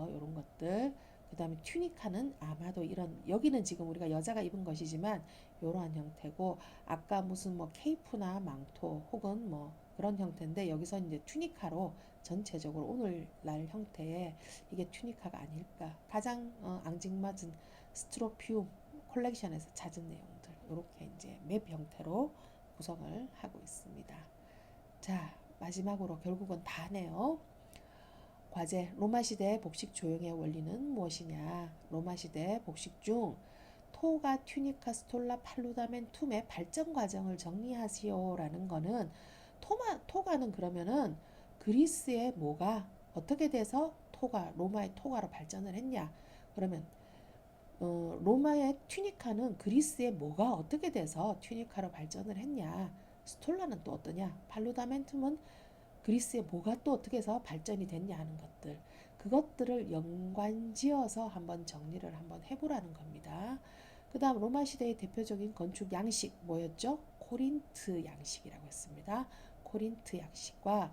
이런 것들, 그 다음에 튜니카는 아마도 이런, 여기는 지금 우리가 여자가 입은 것이지만 이러한 형태고, 아까 무슨 뭐 케이프나 망토 혹은 뭐 그런 형태인데, 여기서 이제 튜니카로 전체적으로 오늘날 형태의 이게 튜니카가 아닐까. 가장 앙증맞은 스트로피움 컬렉션에서 찾은 내용들, 이렇게 이제 맵 형태로 구성을 하고 있습니다. 자, 마지막으로 결국은 다네요. 과제, 로마 시대 복식 조형의 원리는 무엇이냐? 로마 시대 복식 중 토가, 튜니카, 스톨라, 팔루다멘, 툼의 발전 과정을 정리하시오라는 거는 토가는 그러면은 그리스의 뭐가 어떻게 돼서 로마의 토가로 발전을 했냐? 그러면 로마의 튜니카는 그리스의 뭐가 어떻게 돼서 튜니카로 발전을 했냐? 스톨라는 또 어떠냐? 팔루다멘툼은 그리스의 뭐가 또 어떻게 해서 발전이 됐냐 하는 것들, 그것들을 연관지어서 한번 정리를 한번 해보라는 겁니다. 그 다음 로마 시대의 대표적인 건축 양식 뭐였죠? 코린트 양식이라고 했습니다. 코린트 양식과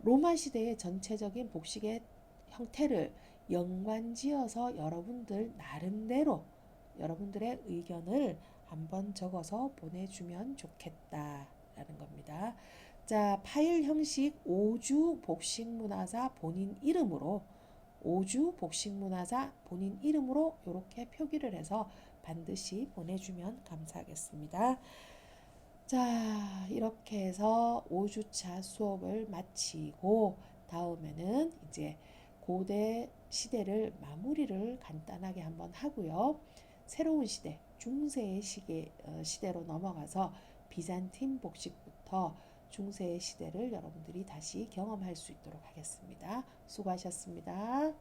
로마 시대의 전체적인 복식의 형태를 연관지어서 여러분들 나름대로 여러분들의 의견을 한번 적어서 보내주면 좋겠다라는 겁니다. 자, 파일 형식 5주 복식문화사 본인 이름으로 이렇게 표기를 해서 반드시 보내주면 감사하겠습니다. 자, 이렇게 해서 5주차 수업을 마치고 다음에는 이제 고대 시대를 마무리를 간단하게 한번 하고요. 새로운 시대, 중세의 시대로 넘어가서 비잔틴 복식부터 중세의 시대를 여러분들이 다시 경험할 수 있도록 하겠습니다. 수고하셨습니다.